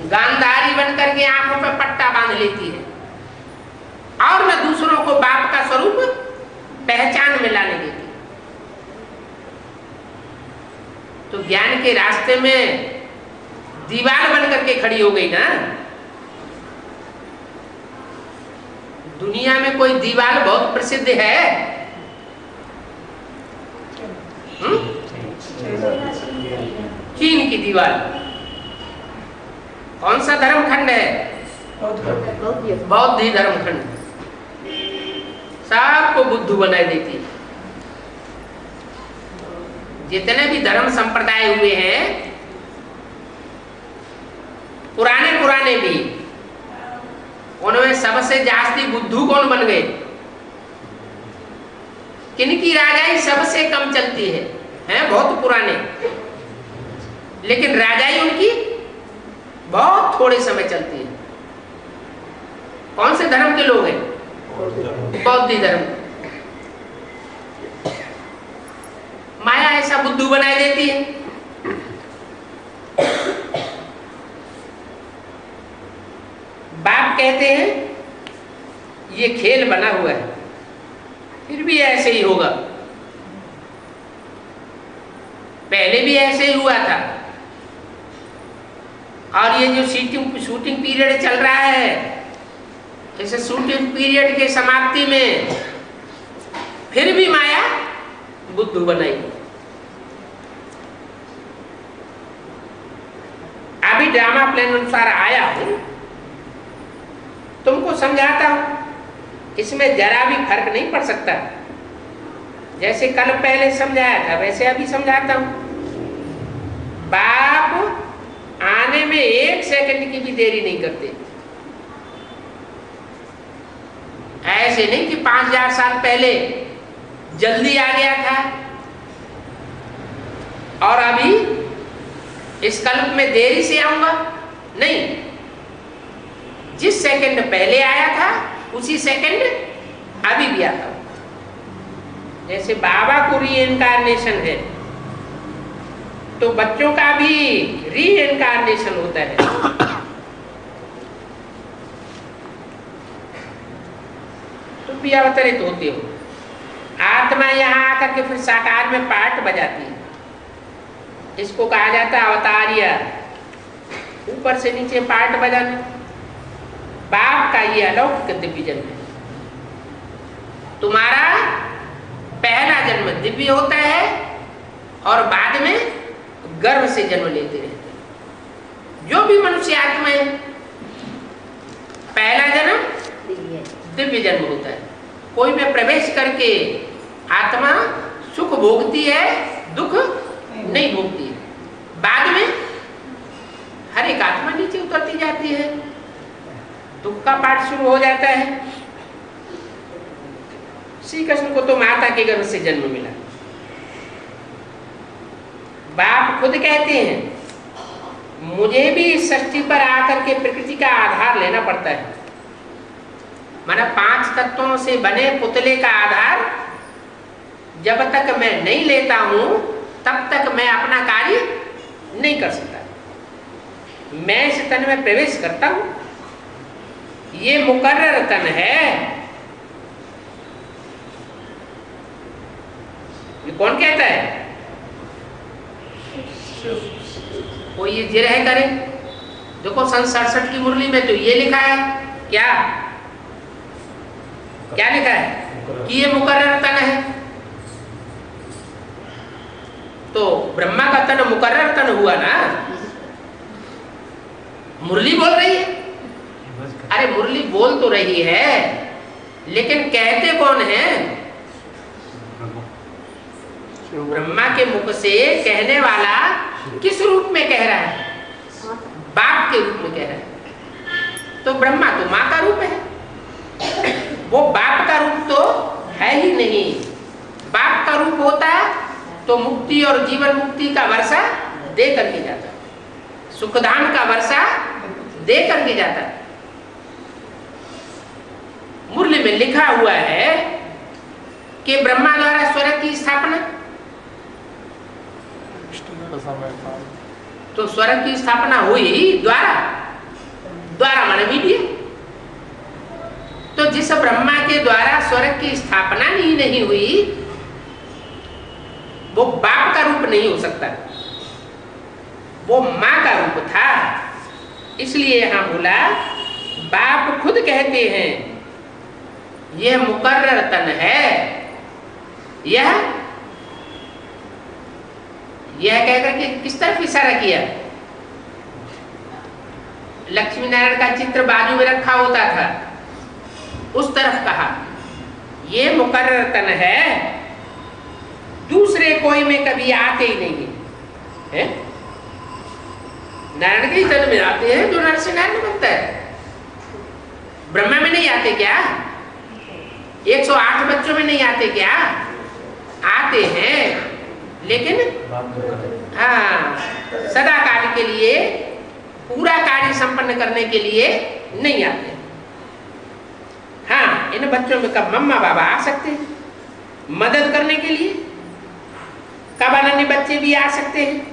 गांधारी बन करके आंखों पर पट्टा बांध लेती है, और न दूसरों को बाप का स्वरूप पहचान में लाने देती। तो ज्ञान के रास्ते में दीवार बन करके खड़ी हो गई ना। दुनिया में कोई दीवार बहुत प्रसिद्ध है? चीन की दीवार। कौन सा धर्म खंड है? बौद्ध धर्म खंड। सबको बुद्धू बनाई देती है। जितने भी धर्म संप्रदाय हुए हैं, पुराने भी, उनमें सबसे जास्ती बुद्धू कौन बन गए? किनकी राजाई सबसे कम चलती है? हैं बहुत पुराने, लेकिन राजाई उनकी बहुत थोड़े समय चलती है। कौन से धर्म के लोग हैं? बौद्ध धर्म। माया ऐसा बुद्धू बनाई देती है। बाप कहते हैं ये खेल बना हुआ है, फिर भी ऐसे ही होगा, पहले भी ऐसे ही हुआ था, और ये जो शूटिंग पीरियड चल रहा है, इस शूटिंग पीरियड के समाप्ति में फिर भी माया बुद्धू बनाई। अभी ड्रामा प्लान अनुसार आया हूं, तुमको समझाता हूं, इसमें जरा भी फर्क नहीं पड़ सकता। जैसे कल पहले समझाया था वैसे अभी समझाता हूं। बाप आने में 1 सेकंड की भी देरी नहीं करते। ऐसे नहीं कि 5000 साल पहले जल्दी आ गया था और अभी इस कल्प में देरी से आऊंगा, नहीं। जिस सेकंड पहले आया था उसी सेकंड अभी भी आता हूं। जैसे बाबा को रीइंकारनेशन है, तो बच्चों का भी रीइंकारनेशन होता है। तुम भी अवतरित होते हो। आत्मा यहाँ आकर के फिर साकार में पार्ट बजाती है। इसको कहा जाता है अवतारिया, ऊपर से नीचे पार्ट बजाना। बाप का ये अलौकिक दिव्य जन्म है। तुम्हारा पहला जन्म दिव्य होता है और बाद में गर्भ से जन्म लेते रहते हैं। जो भी मनुष्य आत्मा है, पहला जन्म दिव्य जन्म होता है। कोई में प्रवेश करके आत्मा सुख भोगती है, दुख नहीं भोगती है। बाद में हर एक आत्मा नीचे उतरती जाती है, दुख का पाठ शुरू हो जाता है। श्री कृष्ण को तो माता के गर्भ से जन्म मिला। बाप खुद कहते हैं मुझे भी इस सृष्टि पर आकर के प्रकृति का आधार लेना पड़ता है। माना 5 तत्वों से बने पुतले का आधार जब तक मैं नहीं लेता हूं तब तक मैं अपना कार्य नहीं कर सकता। मैं इस तन में प्रवेश करता हूं, ये मुकर्रर तन है। ये कौन कहता है? कोई ये जिरह करे। देखो सन 67 की मुरली में तो ये लिखा है, क्या क्या लिखा है कि ये मुकर्रर तन है। तो ब्रह्मा का तन मुकर्रर तन हुआ ना। मुरली बोल रही है। अरे मुरली बोल तो रही है, लेकिन कहते कौन है? ब्रह्मा के मुख से कहने वाला किस रूप में कह रहा है? बाप के रूप में कह रहा है। तो ब्रह्मा तो माँ का रूप है, वो बाप का रूप तो है ही नहीं। बाप का रूप होता तो मुक्ति और जीवन मुक्ति का वर्षा दे करके जाता, सुखधाम का वर्षा दे करके जाता। मुरली में लिखा हुआ है कि ब्रह्मा द्वारा स्वर्ग की स्थापना। तो स्वर्ग की स्थापना हुई द्वारा, द्वारा माने मीडिया। तो जिस ब्रह्मा के द्वारा स्वर्ग की स्थापना ही नहीं हुई, वो बाप का रूप नहीं हो सकता, वो माँ का रूप था। इसलिए यहां बोला, बाप खुद कहते हैं यह मुकर्रर तन है। यह कहकर के किस तरफ इशारा किया? लक्ष्मी नारायण का चित्र बाजू में रखा होता था, उस तरफ कहा ये मुकर्रर तन है, दूसरे कोई में कभी आते ही नहीं है। नारायण के ही तन में आते हैं जो नर से नारायण बनता है। ब्रह्मा में नहीं आते क्या? 108 बच्चों में नहीं आते क्या? आते हैं, लेकिन हाँ सदा काल के लिए, पूरा कार्य संपन्न करने के लिए नहीं आते। हाँ, इन बच्चों में कब मम्मा बाबा आ सकते हैं मदद करने के लिए, कब अन्य बच्चे भी आ सकते हैं,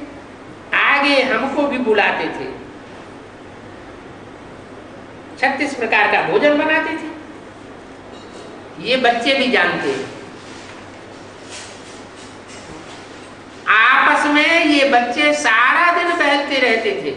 आगे हमको भी बुलाते थे, 36 प्रकार का भोजन बनाते थे, ये बच्चे भी जानते हैं। आपस में ये बच्चे सारा दिन बहलते रहते थे।